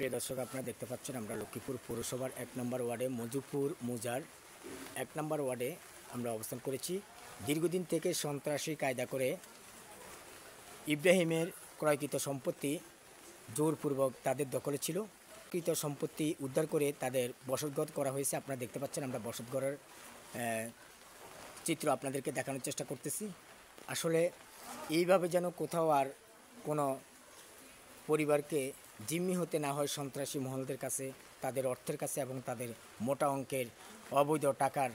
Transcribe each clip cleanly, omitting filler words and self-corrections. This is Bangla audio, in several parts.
প্রিয় দর্শক, আপনারা দেখতে পাচ্ছেন আমরা লক্ষ্মীপুর পৌরসভার ১ নম্বর ওয়ার্ডে মজুপুর মুজার ১ নম্বর ওয়ার্ডে আমরা অবস্থান করেছি। দীর্ঘদিন থেকে সন্ত্রাসী কায়দা করে ইব্রাহিমের ক্রয়কৃত সম্পত্তি জোরপূর্বক তাদের দখলে ছিল। কৃত সম্পত্তি উদ্ধার করে তাদের বসতঘর করা হয়েছে। আপনারা দেখতে পাচ্ছেন আমরা বসতঘরের চিত্র আপনাদেরকে দেখানোর চেষ্টা করতেছি। আসলে এইভাবে যেন কোথাও আর কোনো পরিবারকে জিম্মি হতে না হয় সন্ত্রাসী মহলদের কাছে, তাদের অর্থের কাছে এবং তাদের মোটা অঙ্কের অবৈধ টাকার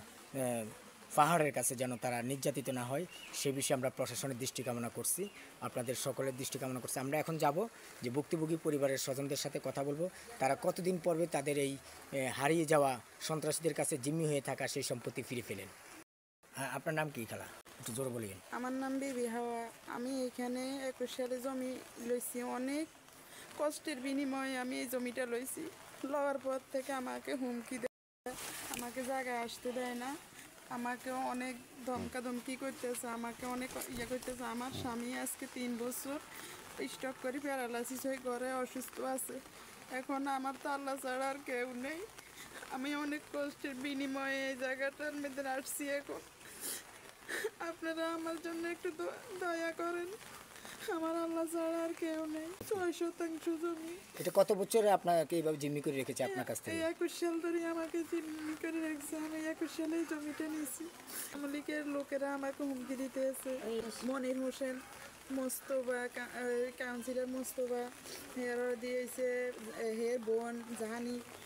পাহাড়ের কাছে যেন তারা নির্যাতিত না হয়, সে বিষয়ে আমরা প্রশাসনের দৃষ্টি কামনা করছি, আপনাদের সকলের দৃষ্টি কামনা করছি। আমরা এখন যাব যে ভুক্তভোগী পরিবারের স্বজনদের সাথে কথা বলবো, তারা কতদিন পর্বে তাদের এই হারিয়ে যাওয়া সন্ত্রাসীদের কাছে জিম্মি হয়ে থাকা সেই সম্পত্তি ফিরে পেলেন। হ্যাঁ, আপনার নাম কি খালা? একটু জোরে বলিয়েন। আমার নাম বিবি হাওয়া। আমি এখানে ২১ সালে জমি লইছি। অনেক কষ্টের বিনিময়ে আমি এই জমিটা লইছি। লওয়ার পর থেকে আমাকে হুমকি দেয়, আমাকে জায়গায় আসতে দেয় না, আমাকে অনেক ধমকাধমকি করতেছে, আমাকে অনেক করতেছে। আমার স্বামী আজকে ৩ বছর স্ট্রোক করে প্যারালাইসিস হয়ে ঘরে অসুস্থ আছে। এখন আমার তো আল্লাহ ছাড়া আর কেউ নেই। আমি অনেক কষ্টের বিনিময়ে এই জায়গাটার মধ্যে আসছি। এখন আপনারা আমার জন্য একটু দয়া করেন, আমার আল্লাহ ছাড়া আর কেউ নেই। ৬% জমি। এটা কত বছরে আপনাকে এইভাবে জিম্মি করে রেখেছে আপনার কাছ থেকে? ২১ সাল ধরে আমাকে জিম্মি করে রেখেছে। আমি ২১ সালে জমিটা নিয়েছি। আমলিকের লোকেরা আমাকে হুমকি দিতেছে। মনির হোসেন, মোস্তফা, কাউন্সিলর মোস্তফা, হেয়ার দিয়েছে, হেয়ার বোন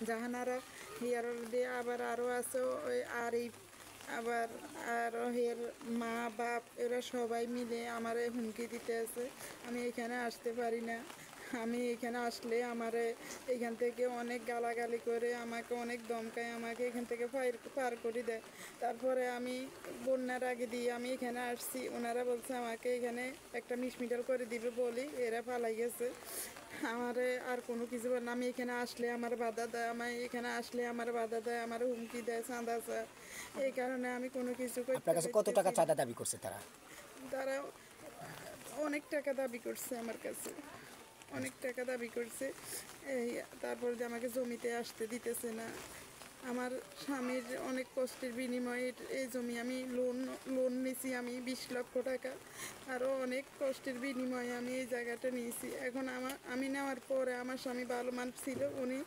জাহানারা, হেয়ার দিয়ে আবার আরও আছে ওই আরিফ, আবার আরও হের মা বাপ, এরা সবাই মিলে আমারে হুমকি দিতে আছে। আমি এখানে আসতে পারি না। আমি এখানে আসলে আমারে এখান থেকে অনেক গালাগালি করে, আমাকে অনেক ধমকায়, আমাকে এখান থেকে পার করে দেয়। তারপরে আমি বন্যার আগে দিয়ে আমি এখানে আসছি। ওনারা বলছে আমাকে এখানে একটা মিসমিটাল করে দিবে বলি, এরা পালাই গেছে। আমারে আর কোনো কিছু বলে না। আমি এখানে আসলে আমার বাধা দেয়, আমার হুমকি দেয়, চাঁদা চায়। এই কারণে আমি কোনো কিছু করতে। আপনার কাছে কত টাকা চাঁদা দাবি করছে তারা? তারা অনেক টাকা দাবি করছে আমার কাছে, অনেক টাকা দাবি করছে। তারপর যে আমাকে জমিতে আসতে দিতেছে না। আমার স্বামীর অনেক কষ্টের বিনিময়ে এই জমি আমি লোন নিয়েছি, আমি ২০ লক্ষ টাকা। আরও অনেক কষ্টের বিনিময়ে আমি এই জায়গাটা নিয়েছি। এখন আমি নেওয়ার পরে আমার স্বামী ভালো মানুষ ছিল, উনি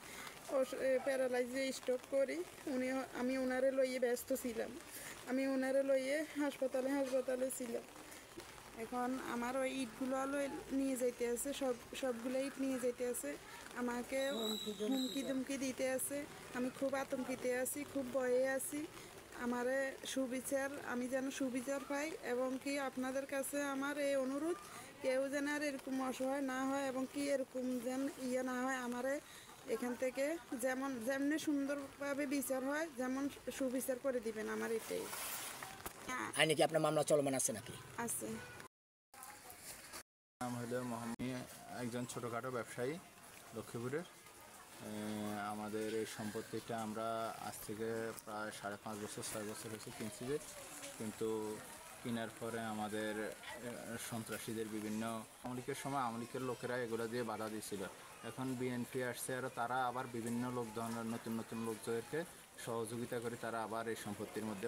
প্যারালাইজে স্ট্রোক করি, আমি ওনারে লইয়ে ব্যস্ত ছিলাম। আমি ওনারে লইয়ে হাসপাতালে ছিলাম। এখন আমার ওই ইটগুলো নিয়ে যেতে আছে, সবগুলো ইট নিয়ে যেতে আছে, আমাকে হুমকি ধুমকি দিতে আছে। আমি খুব আতঙ্কিতে আছি, খুব ভয়ে আছি। আমারে আমি যেন সুবিচার পাই, এবং কি আপনাদের কাছে আমার এই অনুরোধ, কেউ যেন আর এরকম অসহায় না হয়, এবং কি এরকম যেন না হয়। আমারে এখান থেকে যেমনি সুন্দরভাবে বিচার হয়, যেমন সুবিচার করে দিবেন, আমার এটাই। আইনে কি আপনার মামলা চলমান আছে নাকি? আছে। নাম হলো মোহাম্মদ, একজন ছোটোখাটো ব্যবসায়ী লক্ষ্মীপুরের। আমাদের এই সম্পত্তিটা আমরা আজ থেকে প্রায় 5.5 বছর 6 বছর হয়েছে কিনছি, কিন্তু কেনার পরে আমাদের সন্ত্রাসীদের বিভিন্ন আমলিকের সময় আমলিকের লোকেরা এগুলো দিয়ে বাধা দিয়েছিল। এখন বিএনপি আসছে আর তারা আবার বিভিন্ন লোক ধরনের নতুন লোকদেরকে সহযোগিতা করে তারা আবার এই সম্পত্তির মধ্যে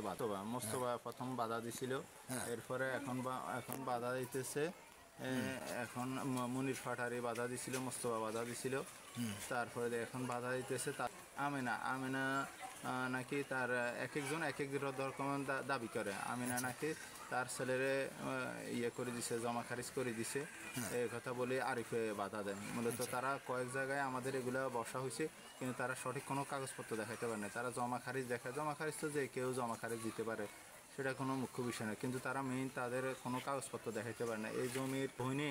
মোস্তফা প্রথম বাধা দিছিল, এরপরে এখন বাধা দিতেছে। এখন মনির ফাটারি বাধা দিছিল, মোস্তফা বাধা দিছিল, তারপরে এখন বাধা দিতেছে আমেনা নাকি তার একজন এক রকম দাবি করে। আমিনা নাকি তার ছেলেরে করে দিছে, জমা খারিজ করে দিছে, এই কথা বলে আরিফে বাধা দেয়। মূলত তারা কয়েক জায়গায় আমাদের এগুলো বসা হয়েছে, কিন্তু তারা সঠিক কোনো কাগজপত্র দেখাতে পারে না। তারা জমা খারিজ দেখায়, জমা খারিজ তো যে কেউ জমা খারিজ দিতে পারে, সেটা কোনো মুখ্য বিষয় না, কিন্তু তারা তাদের কোনো কাগজপত্র দেখাইতে পারে না। এই জমির বহিনী,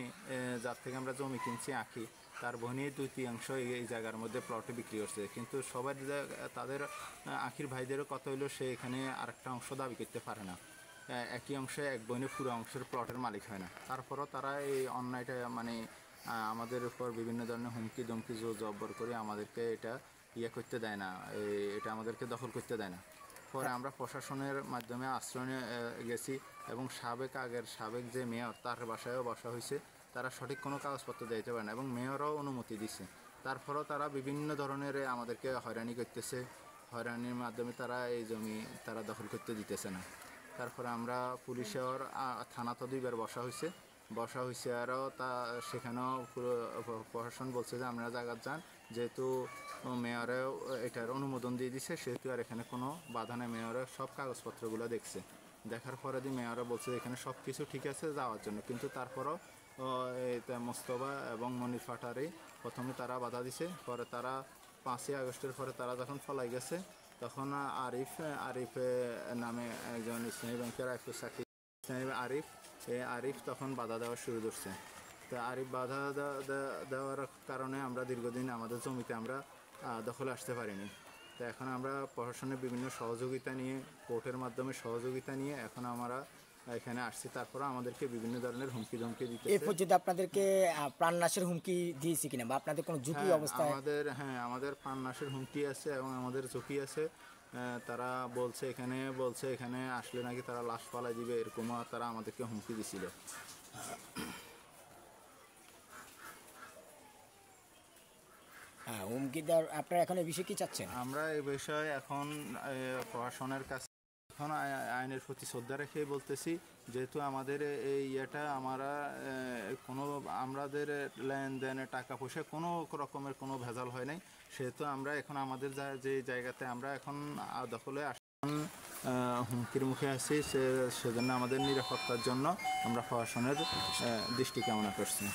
যার থেকে আমরা জমি কিনছি আঁকি, তার বহিনী 2/3 এই জায়গার মধ্যে প্লটে বিক্রি করছে, কিন্তু সবার তাদের আঁকির ভাইদেরও কথা হইলো সে এখানে আরেকটা অংশ দাবি করতে পারে না। একই অংশে এক বহিনী পুরো অংশের প্লটের মালিক হয় না। তারপরও তারা এই অন্যায়টা আমাদের উপর বিভিন্ন ধরনের হুমকি ধমকি জব্বর করে আমাদেরকে এটা করতে দেয় না, এটা আমাদেরকে দখল করতে দেয় না। পরে আমরা প্রশাসনের মাধ্যমে আশ্রয় গেছি, এবং আগের সাবেক যে মেয়র, তার বাসায়ও বসা হয়েছে। তারা সঠিক কোনো কাগজপত্র দিতে পারে না, এবং মেয়রও অনুমতি দিচ্ছে। তারপরেও তারা বিভিন্ন ধরনের আমাদেরকে হয়রানি করতেছে, হয়রানির মাধ্যমে তারা এই জমি তারা দখল করতে দিতেছে না। তারপরে আমরা পুলিশের থানা তো 2বার বসা হয়েছে আরও সেখানেও প্রশাসন বলছে যে আমরা জায়গা যান, যেহেতু মেয়রেও এটার অনুমোদন দিয়ে দিছে সেহেতু আর এখানে কোনো বাধা নেই। মেয়রের সব কাগজপত্রগুলো দেখছে, দেখার পরে মেয়ররা বলছে এখানে সব কিছু ঠিক আছে যাওয়ার জন্য, কিন্তু তারপরও মোস্তফা এবং মনির ফাটারি প্রথমে তারা বাধা দিছে। পরে তারা 5ই আগস্টের পরে তারা যখন ফলাই গেছে তখন আরিফ নামে একজন ইসলামী ব্যাংকের চাকরি আরিফ তখন বাধা দেওয়া শুরু করছে। তো আরিফ বাধা দেওয়ার কারণে আমরা দীর্ঘদিন আমাদের জমিতে আমরা দখলে আসতে পারিনি। তো এখন আমরা প্রশাসনের বিভিন্ন সহযোগিতা নিয়ে, কোর্টের মাধ্যমে সহযোগিতা নিয়ে এখন আমরা এখানে আসছি। তারপরে আমাদেরকে বিভিন্ন ধরনের হুমকি ধমকি দিতে। এই পর্যন্ত আপনাদেরকে প্রাণনাশের হুমকি দিয়েছে কিনা, বা আপনাদের কোনো ঝুঁকি অবস্থায়? আমাদের প্রাণনাশের হুমকি আছে এবং আমাদের ঝুঁকি আছে। তারা বলছে এখানে আসলে নাকি তারা লাশ পালাই দিবে, এরকমও তারা আমাদেরকে হুমকি দিছিল। হুমকি দেওয়ার আপনারা এখন এই বিষয়ে কি চাচ্ছেন? আমরা এই বিষয়ে এখন প্রশাসনের কাছে এখন আইনের প্রতি শ্রদ্ধা রেখেই বলতেছি, যেহেতু আমাদের এই ইয়েটা আমাদের লেনদেনে টাকা পয়সা কোনো রকমের কোনো ভেজাল হয় নাই, সেহেতু আমরা এখন আমাদের যে জায়গাতে আমরা এখন দখলে হুমকির মুখে আছি, সেজন্য আমাদের নিরাপত্তার জন্য আমরা প্রশাসনের দৃষ্টি কামনা করছি।